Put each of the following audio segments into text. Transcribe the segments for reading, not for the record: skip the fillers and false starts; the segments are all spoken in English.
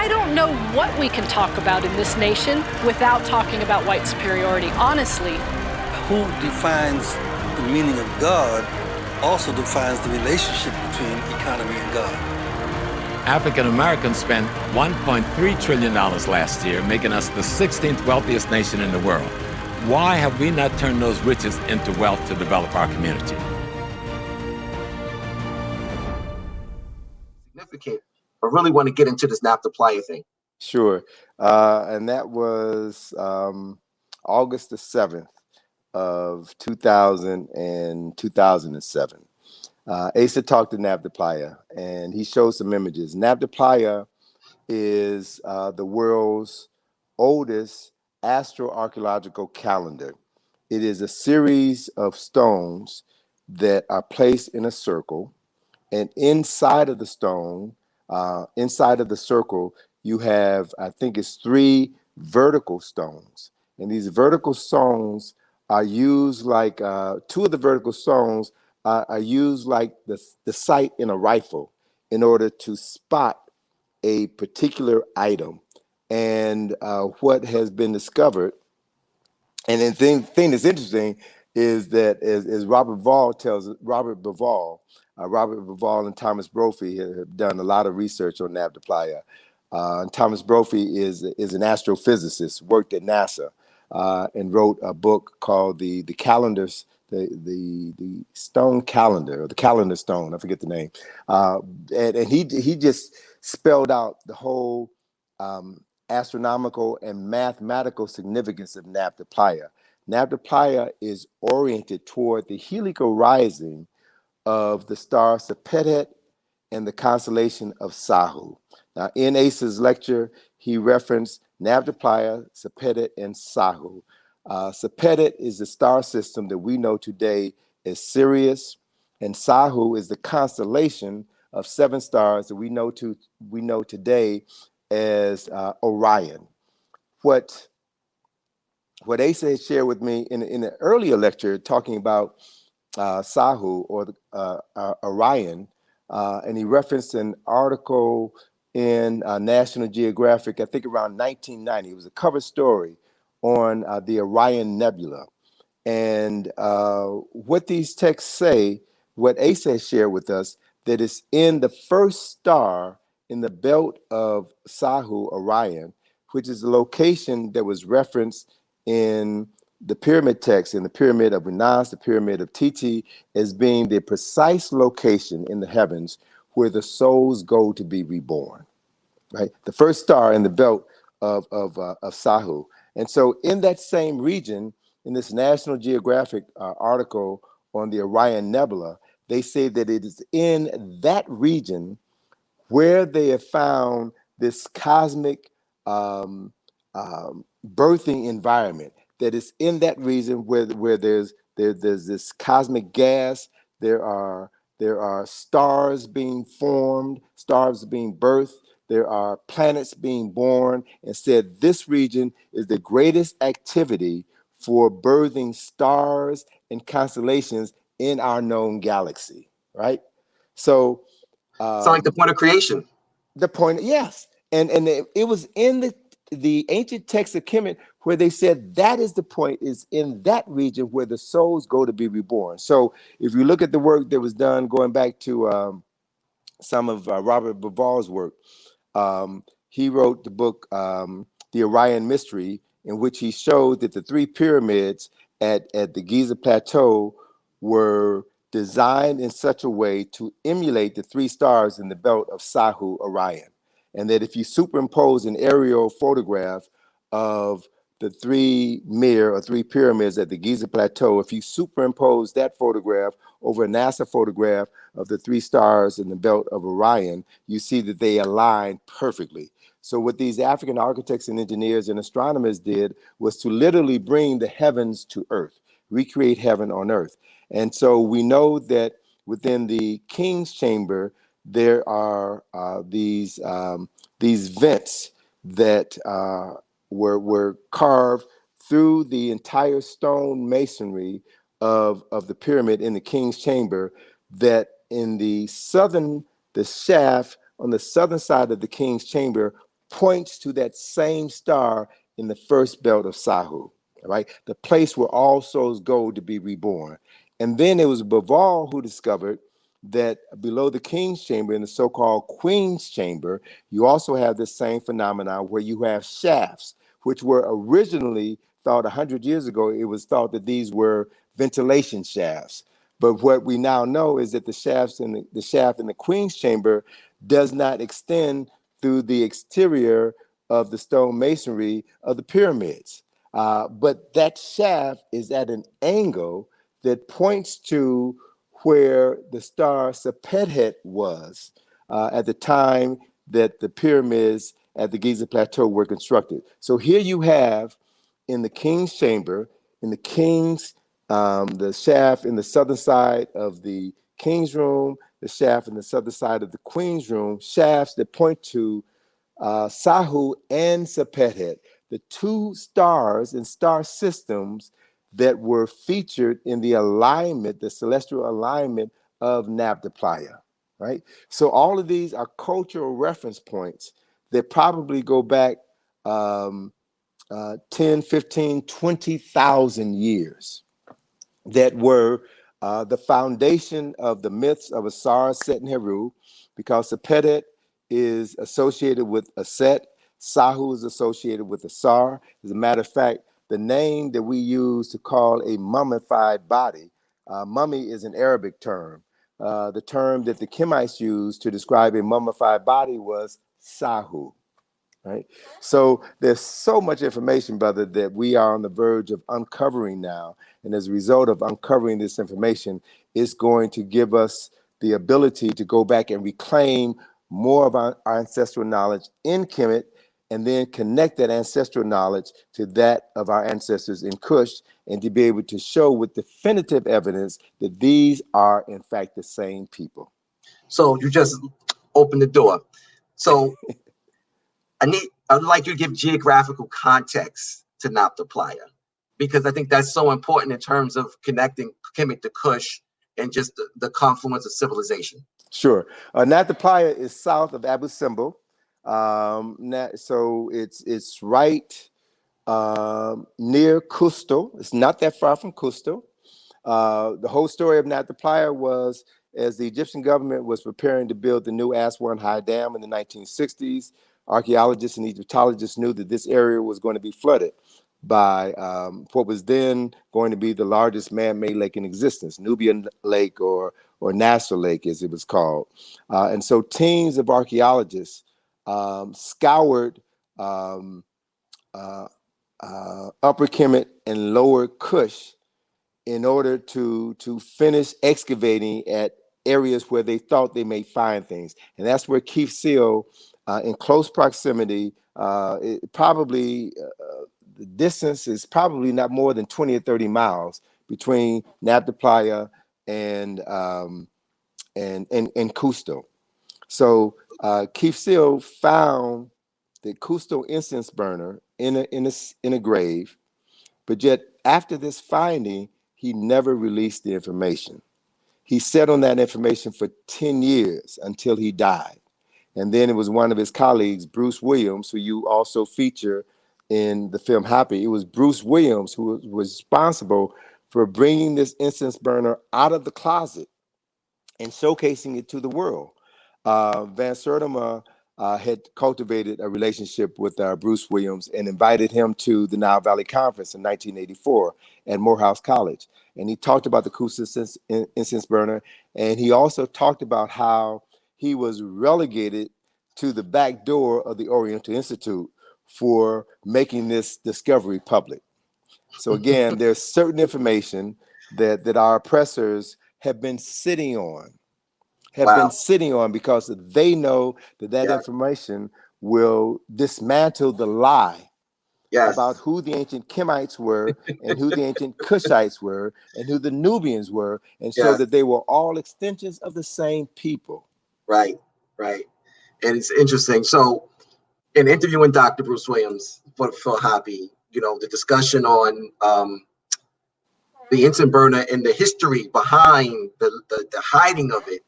don't know what we can talk about in this nation without talking about white superiority, honestly. Who defines the meaning of God also defines the relationship between economy and God. African Americans spent $1.3 trillion last year, making us the 16th wealthiest nation in the world. Why have we not turned those riches into wealth to develop our community? Significant, but really want to get into this Napta Playa thing. Sure. And that was August the 7th of 2007. Asa talked to Napta Playa, and he showed some images. Napta Playa is the world's oldest astroarchaeological calendar. It is a series of stones that are placed in a circle, and inside of the stone, inside of the circle, you have, I think it's 3 vertical stones. And these vertical stones are used like, 2 of the vertical stones are used like the sight in a rifle in order to spot a particular item. And what has been discovered, and the thing that's interesting is that as Robert Bivol and Thomas Brophy have done a lot of research on Napta Playa. And Thomas Brophy is an astrophysicist, worked at NASA, and wrote a book called the calendars, the stone calendar, or the calendar stone, I forget the name. And he just spelled out the whole astronomical and mathematical significance of Napta Playa. Napta Playa is oriented toward the heliacal rising of the star Sapet and the constellation of Sahu. Now, in Asa's lecture, he referenced Napta Playa, Sapet, and Sahu. Sapet is the star system that we know today as Sirius, and Sahu is the constellation of 7 stars that we know today as Orion. What Asa had shared with me in an earlier lecture talking about Sahu, or Orion, and he referenced an article in National Geographic, I think around 1990. It was a cover story on the Orion Nebula. And what these texts say, what Asa shared with us, that is in the first star in the belt of Sahu, Orion, which is the location that was referenced in the pyramid text, in the pyramid of Unas, the pyramid of Titi, as being the precise location in the heavens where the souls go to be reborn, right? The first star in the belt of Sahu. And so in that same region, in this National Geographic article on the Orion Nebula, they say that it is in that region where they have found this cosmic birthing environment, that is in that region where there's this cosmic gas, there are stars being formed, stars being birthed, there are planets being born, and said this region is the greatest activity for birthing stars and constellations in our known galaxy, right? So It's like the point of creation. the point, yes. And it was in the ancient text of Kemet where they said that is the point, is in that region where the souls go to be reborn. So if you look at the work that was done, going back to some of Robert Bivol's work, he wrote the book, The Orion Mystery, in which he showed that the 3 pyramids at the Giza Plateau were designed in such a way to emulate the 3 stars in the belt of Sahu, Orion. And that if you superimpose an aerial photograph of the 3 pyramids at the Giza Plateau, if you superimpose that photograph over a NASA photograph of the 3 stars in the belt of Orion, you see that they align perfectly. So what these African architects and engineers and astronomers did was to literally bring the heavens to earth, recreate heaven on earth. And so we know that within the king's chamber, there are these vents that were carved through the entire stone masonry of the pyramid in the king's chamber, that in the shaft on the southern side of the king's chamber points to that same star in the first belt of Sahu, right? The place where all souls go to be reborn. And then it was Baval who discovered that below the king's chamber, in the so-called queen's chamber, you also have this same phenomenon where you have shafts, which were originally thought 100 years ago, it was thought that these were ventilation shafts. But what we now know is that the shaft in the queen's chamber does not extend through the exterior of the stone masonry of the pyramids. But that shaft is at an angle that points to where the star Sapet was at the time that the pyramids at the Giza Plateau were constructed. So here you have in the king's chamber, in the king's, the shaft in the southern side of the king's room, the shaft in the southern side of the queen's room, shafts that point to Sahu and Sapet, the two stars and star systems that were featured in the alignment, the celestial alignment of Napta Playa, right? So all of these are cultural reference points that probably go back 10, 15, 20,000 years that were the foundation of the myths of Asar, Set, and Heru, because Sapet is associated with Aset, Sahu is associated with Asar. As a matter of fact, the name that we use to call a mummified body, mummy is an Arabic term. The term that the Kemites used to describe a mummified body was Sahu. Right. So there's so much information, brother, that we are on the verge of uncovering now. And as a result of uncovering this information, it's going to give us the ability to go back and reclaim more of our ancestral knowledge in Kemet, and then connect that ancestral knowledge to that of our ancestors in Kush, and to be able to show with definitive evidence that these are, in fact, the same people. So you just opened the door. So I'd like you to give geographical context to Napta Playa, because I think that's so important in terms of connecting Kemet to Kush and just the confluence of civilization. Sure. Napta Playa is south of Abu Simbel. So it's right near Cusco. It's not that far from Cusco. The whole story of Napta Playa was, as the Egyptian government was preparing to build the new Aswan High Dam in the 1960s, archaeologists and Egyptologists knew that this area was going to be flooded by what was then going to be the largest man-made lake in existence, Nubian Lake or Nasser Lake, as it was called. And so teams of archaeologists scoured Upper Kemet and Lower Kush in order to finish excavating at areas where they thought they may find things. And that's where Keith Seal, in close proximity, the distance is probably not more than 20 or 30 miles between Napta Playa and Cusco. So Keith Seal found the Cusco incense burner in a grave, but yet after this finding, he never released the information. He sat on that information for 10 years until he died. And then it was one of his colleagues, Bruce Williams, who you also feature in the film HAPI. It was Bruce Williams who was responsible for bringing this incense burner out of the closet and showcasing it to the world. Van Sertima had cultivated a relationship with Bruce Williams and invited him to the Nile Valley Conference in 1984 at Morehouse College. And he talked about the Cusco incense burner. And he also talked about how he was relegated to the back door of the Oriental Institute for making this discovery public. So again, there's certain information that our oppressors have been sitting on. Been sitting on because they know that information will dismantle the lie about who the ancient Kemites were and who the ancient Kushites were and who the Nubians were, and show that they were all extensions of the same people. Right. And it's interesting. So in interviewing Dr. Bruce Williams for HAPI, the discussion on the incense burner and the history behind the hiding of it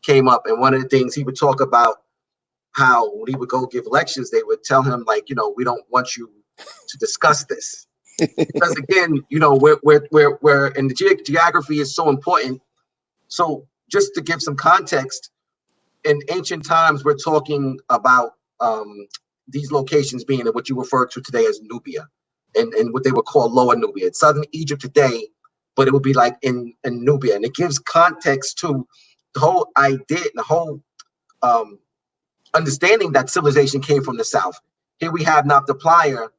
came up. And one of the things he would talk about, how when he would go give lectures, they would tell him like, we don't want you to discuss this. Because again, we're and the geography is so important. So just to give some context, in ancient times, we're talking about these locations being what you refer to today as Nubia, and what they would call Lower Nubia. It's southern Egypt today, but it would be like in Nubia. And it gives context to the whole idea, the whole understanding that civilization came from the south. Here we have Napta Playa,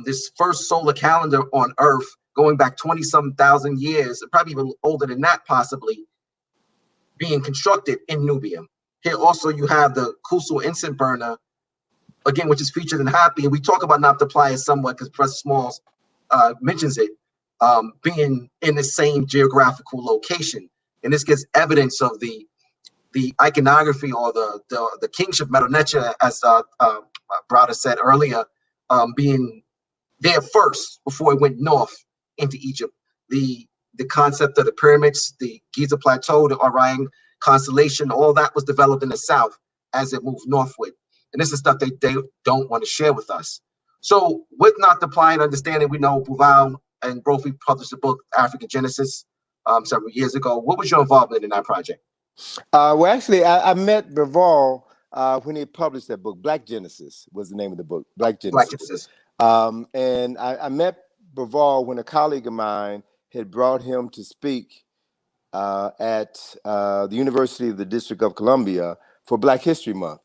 this first solar calendar on Earth, going back 20-some thousand years, probably even older than that, possibly, being constructed in Nubia. Here also you have the Kusul incense burner, again, which is featured in HAPI. And we talk about Napta Playa somewhat because Professor Smalls mentions it, being in the same geographical location. And this gives evidence of the iconography or the kingship, Meronecha, as Browder said earlier, being there first before it went north into Egypt. The concept of the pyramids, the Giza Plateau, the Orion constellation, all that was developed in the south as it moved northward. And this is stuff they don't want to share with us. So with Napta Playa and understanding, we know Buval and Brophy published a book, African Genesis, several years ago. What was your involvement in that project? Well, actually, I met Berval when he published that book. Black Genesis was the name of the book, Black Genesis. Black Genesis. And I met Berval when a colleague of mine had brought him to speak at the University of the District of Columbia for Black History Month.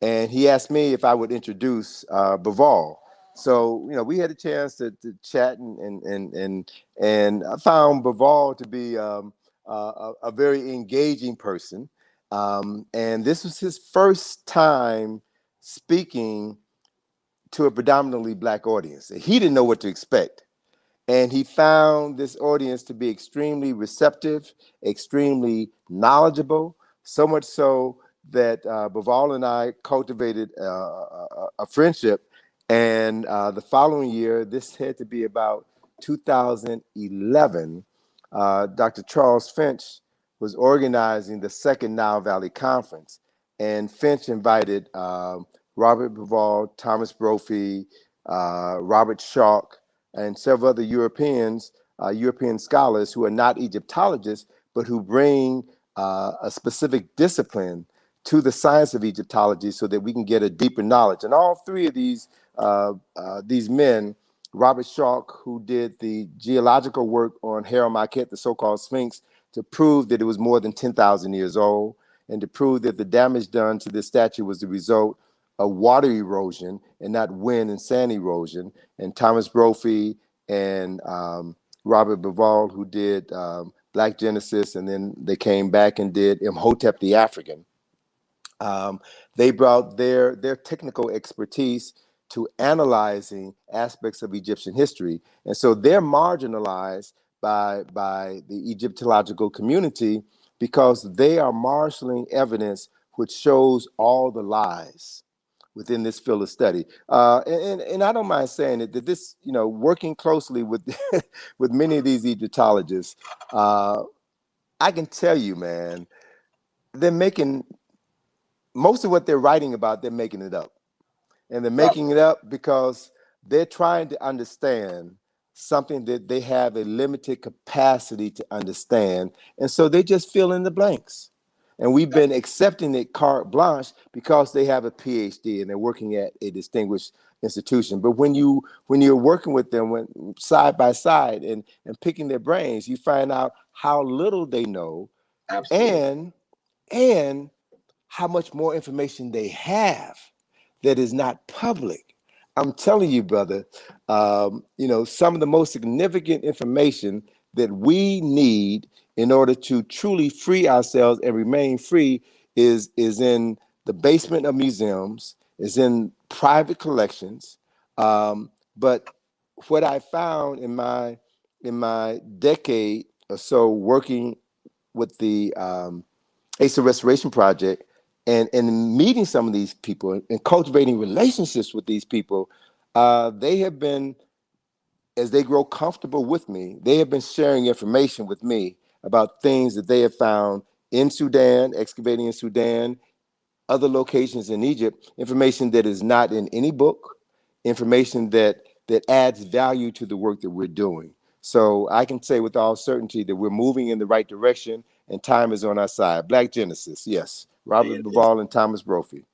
And he asked me if I would introduce Berval. So, we had a chance to chat, and I found Berval to be a very engaging person. And this was his first time speaking to a predominantly Black audience. He didn't know what to expect. And he found this audience to be extremely receptive, extremely knowledgeable, so much so that Berval and I cultivated a friendship. And the following year, this had to be about 2011, Dr. Charles Finch was organizing the second Nile Valley Conference. And Finch invited Robert Berval, Thomas Brophy, Robert Schoch, and several other European scholars who are not Egyptologists, but who bring a specific discipline to the science of Egyptology so that we can get a deeper knowledge. And all three of these men, Robert Schoch, who did the geological work on Harem-Akhet, the so-called Sphinx, to prove that it was more than 10,000 years old, and to prove that the damage done to this statue was the result of water erosion and not wind and sand erosion. And Thomas Brophy and Robert Berval, who did Black Genesis, and then they came back and did Imhotep the African. They brought their technical expertise to analyzing aspects of Egyptian history. And so they're marginalized by the Egyptological community because they are marshaling evidence which shows all the lies within this field of study. And I don't mind saying it, that this, working closely with with many of these Egyptologists, I can tell you, man, they're making most of what they're writing about, they're making it up. And they're making it up because they're trying to understand something that they have a limited capacity to understand. And so they just fill in the blanks. And we've been accepting it carte blanche because they have a PhD and they're working at a distinguished institution. But when you're working with them side by side and picking their brains, you find out how little they know. Absolutely. and how much more information they have that is not public. I'm telling you, brother, some of the most significant information that we need in order to truly free ourselves and remain free is in the basement of museums, is in private collections. But what I found in my decade or so working with the Asa Restoration Project and meeting some of these people and cultivating relationships with these people, they have been, as they grow comfortable with me, they have been sharing information with me about things that they have found in Sudan, excavating in Sudan, other locations in Egypt, information that is not in any book, information that adds value to the work that we're doing. So I can say with all certainty that we're moving in the right direction and time is on our side. Black Genesis, yes. Robert Bivol and Thomas Brophy.